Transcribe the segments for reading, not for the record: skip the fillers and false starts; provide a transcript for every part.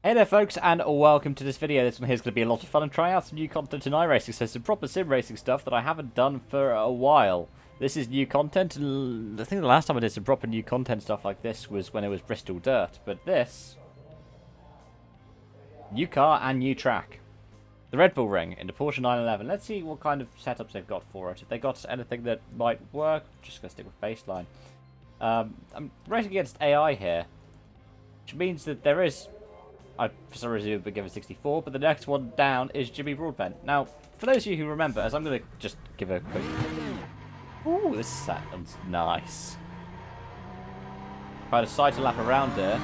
Hey there folks, and welcome to this video. This one here is going to be a lot of fun and trying out some new content in iRacing. So some proper sim racing stuff that I haven't done for a while. This is new content. I think the last time I did some proper new content stuff like this was when it was Bristol Dirt. But this, new car and new track. The Red Bull Ring in the Porsche 911. Let's see what kind of setups they've got for it. If they got anything that might work, I'm just going to stick with baseline. I'm racing against AI here, which means that there is... I, for some reason, would give it 64, but the next one down is Jimmy Broadbent. Now, for those of you who remember, as I'm going to just give a quick... Ooh, this sounds nice. Try to sight a lap around here.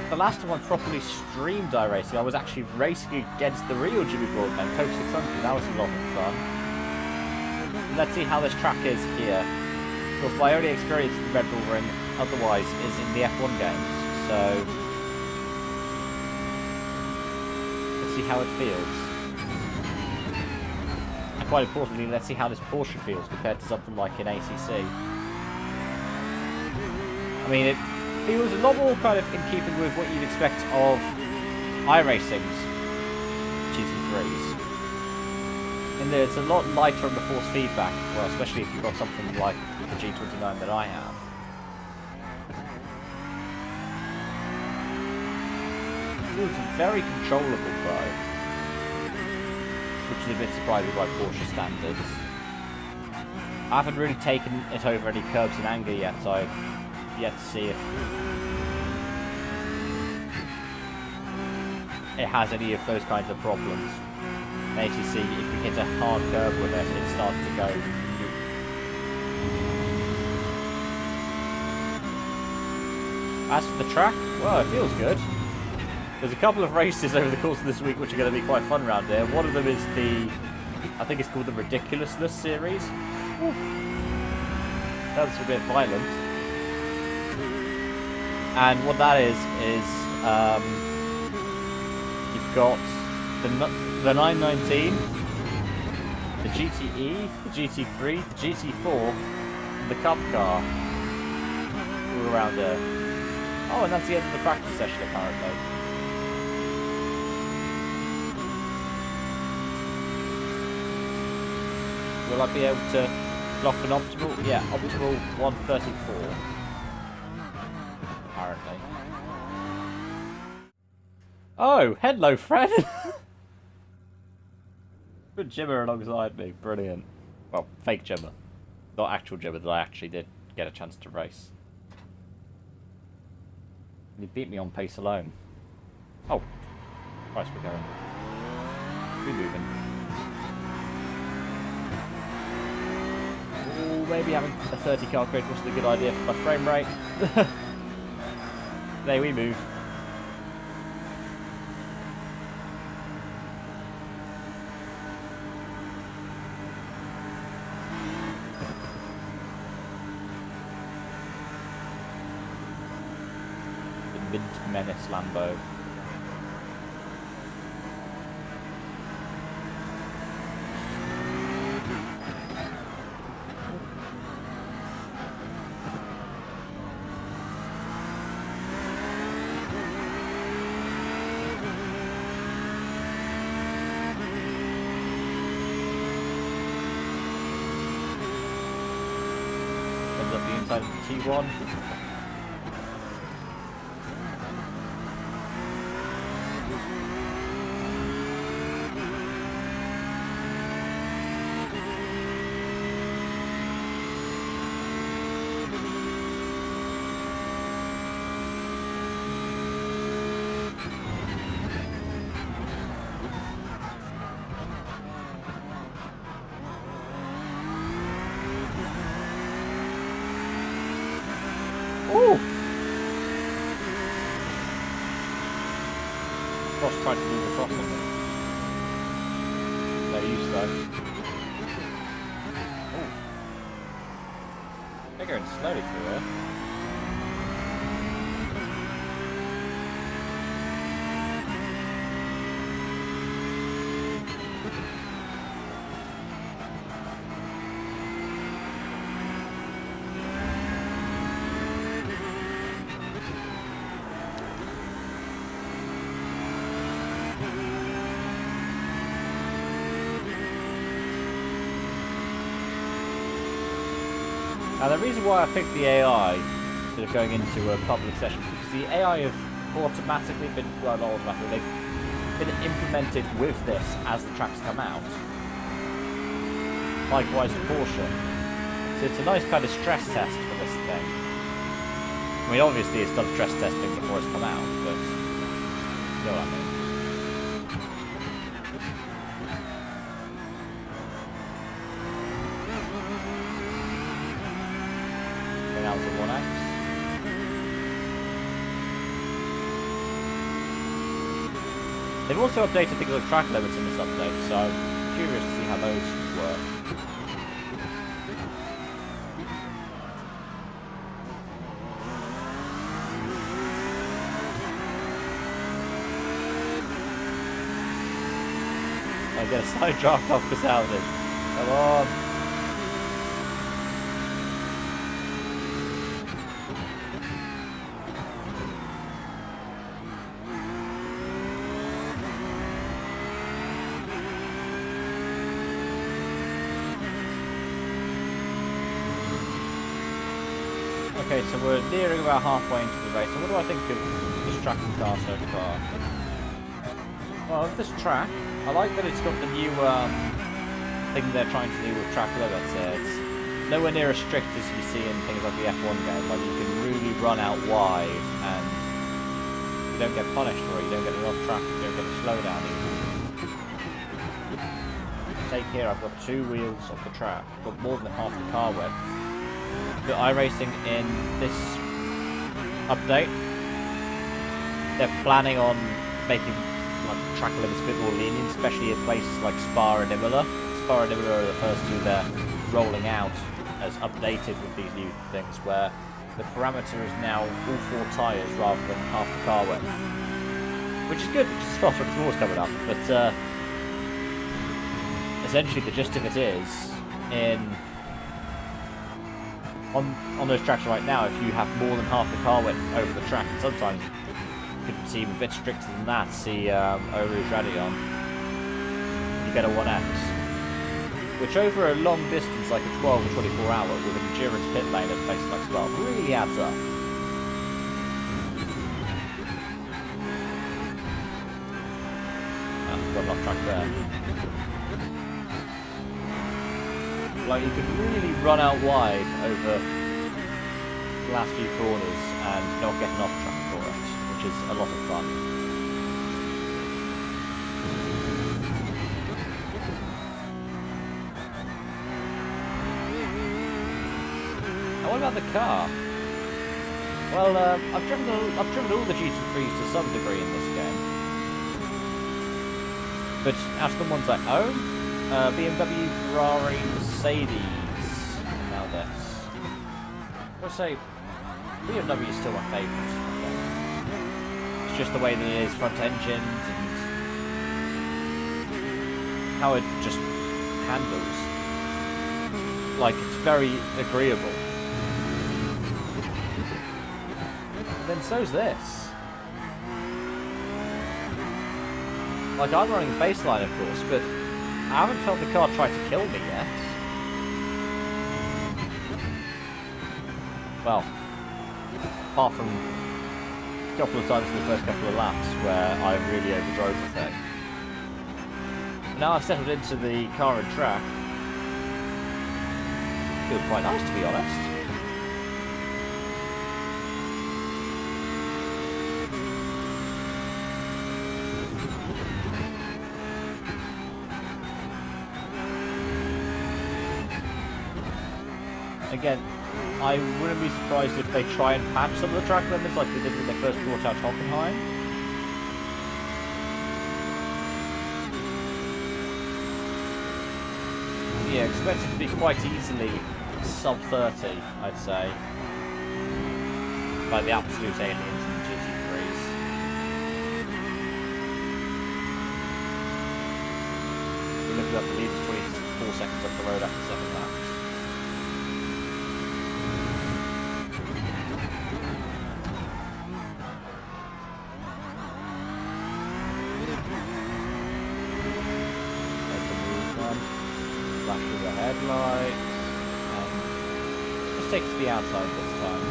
The last time I properly streamed iRacing, I was actually racing against the real Jimmy Broadbent, Coach 600. That was a lot of fun. Let's see how this track is here. Of course, my only experience in the Red Bull Ring, otherwise, is in the F1 games. So, let's see how it feels. And quite importantly, let's see how this Porsche feels compared to something like an ACC. I mean, it feels a lot more kind of in keeping with what you'd expect of iRacing's GT3s. And it's a lot lighter on the force feedback, well, especially if you've got something like the G29 that I have. Feels very controllable though, which is a bit surprising by Porsche standards. I haven't really taken it over any curbs and anger yet, so I've yet to see if it has any of those kinds of problems. ATC, if you hit a hard curb with it, it starts to go. As for the track, well, it feels good. There's a couple of races over the course of this week which are going to be quite fun around here. One of them is the, I think it's called the Ridiculousness series. Ooh. That's a bit violent. And what that is you've got the 919, the GTE, the GT3, the GT4, and the Cup car. All around here. Oh, and that's the end of the practice session apparently. Will I be able to clock an optimal? Yeah, optimal 134. Apparently. Oh, hello, Fred! Good Jimmer alongside me. Brilliant. Well, fake Jimmer. Not actual Jimmer that I actually did get a chance to race. And he beat me on pace alone. Oh. Christ, we're going. We're moving. Maybe having a 30 car grid wasn't a good idea for my frame rate. There we move. The Mint Menace Lambo. Up the inside of the T1. Ooh! Cross tried to move across on them. No use though. Ooh. They're going slowly through here. And the reason why I picked the AI instead of going into a public session is because the AI have automatically been, well, not automatically, they've been implemented with this as the tracks come out. Likewise with Porsche. So it's a nice kind of stress test for this thing. I mean, obviously it's done stress testing before it's come out, but you know what I mean. Going out to 1X. They've also updated things like track limits in this update, so I'm curious to see how those work. I get a side draft off the sounding. Come on. Okay, so we're nearing about halfway into the race. So what do I think of this track and car so far? Well, with this track, I like that it's got the new thing they're trying to do with track limits. It's nowhere near as strict as you see in things like the F1 game. Like, you can really run out wide and you don't get punished for it. You don't get enough track, you don't get a slowdown even. Take here, I've got 2 wheels off the track. I've got more than half the car width. The iRacing in this update, they're planning on making like track limits a bit more lenient, especially in places like Spa and Imola. Spa and Imola are the first 2 they're rolling out as updated with these new things, where the parameter is now all 4 tyres rather than half the car width, which is good because Spa Motor's coming up. But essentially, the gist of it is on those tracks right now, if you have more than half the car width over the track, and sometimes you could seem a bit stricter than that, see Eau Rouge Radion, you get a 1X. Which over a long distance, like a 12 or 24 hour, with an endurance pit lane at places like Spa, really adds up. Got enough track there. Like, you could really run out wide over the last few corners and not get enough track for it, which is a lot of fun. Now, what about the car? Well, I've driven all the GT3s to some degree in this game, but as for the ones I own, BMW, Ferrari, Mercedes. Now this. I've got to say, BMW is still my favourite. It's just the way that it is front engined and how it just handles. Like, it's very agreeable. And then so's this. Like, I'm running baseline, of course, but I haven't felt the car try to kill me yet. Well, apart from a couple of times in the first couple of laps where I really overdrove the thing. But now I've settled into the car and track. Feels quite nice, to be honest. Again, I wouldn't be surprised if they try and patch some of the track limits like they did when they first brought out Hockenheim. Yeah, expect it to be quite easily sub 30, I'd say. By the absolute aliens in the GT3s. We're looking up the leaders 24 seconds up the road after 7 laps. Flash through the headlights, and Let's take it to the outside this time.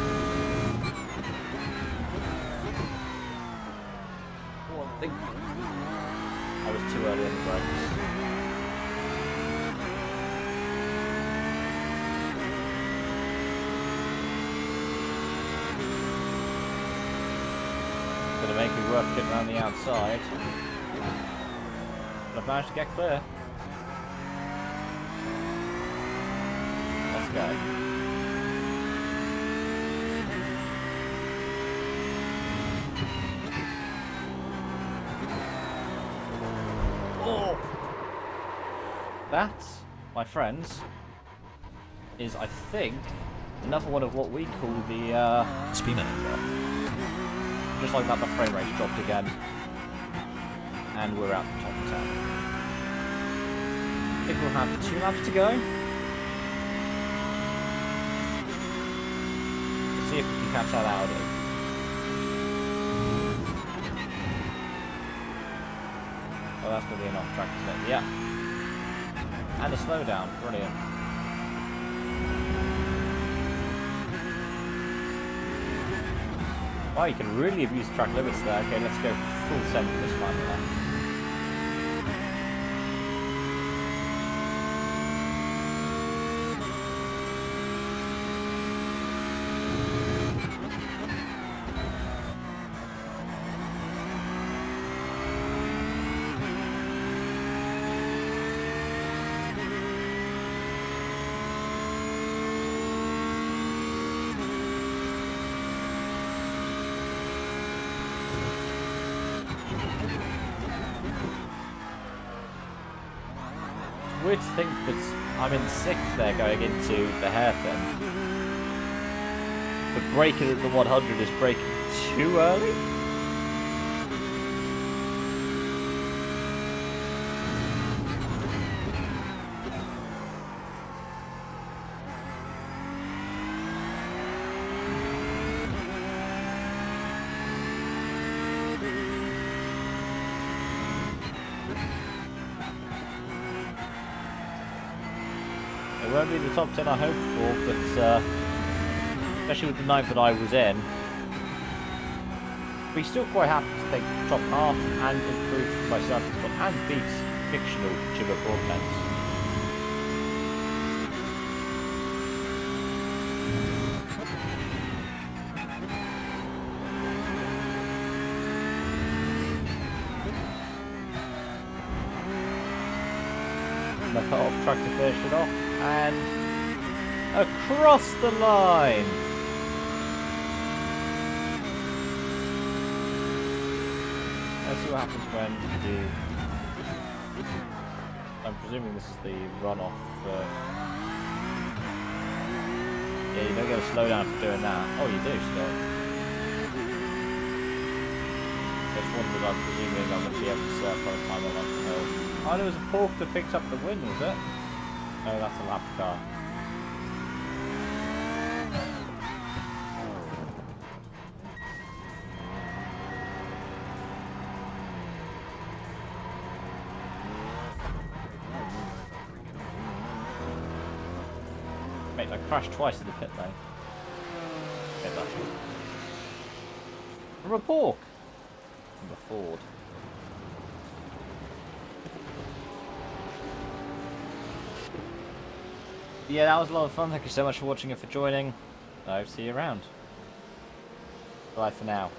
Oh, I think I was too early on the brakes. Gonna make me work getting around the outside. But I've managed to get clear. Let's go. Oh! That, my friends, is, I think, another one of what we call the speed manager. Just like that, the frame rate dropped again. And we're out the top of town. I think we'll have 2 laps to go. Let's see if we can catch that Audi. Oh, that's going to be an off-track, isn't it? Yeah. And a slowdown. Brilliant. Oh, you can really abuse track limits there. Okay, let's go full 70 this time then. Weird to think that I'm in 6th there going into the hairpin. But braking at the 100 is braking too early? It won't be the top 10 I hoped for, but especially with the 9th that I was in, we're still quite happy to take top half and improve myself and beat fictional Jimmy Broadbent. I cut off track to finish it off, and across the line. Let's see what happens when you. I'm presuming this is the runoff. Yeah, you don't get a slowdown for doing that. Oh, you do still. Just one that I'm presuming I'm going to be able to surf by the time I'm on the hill. Oh, there was a pork that picked up the win, was it? No, that's a lap car. Mate, I crashed twice in the pit lane. Get that one. From a pork! From a Ford. Yeah, that was a lot of fun. Thank you so much for watching and for joining. I hope to see you around. Bye for now.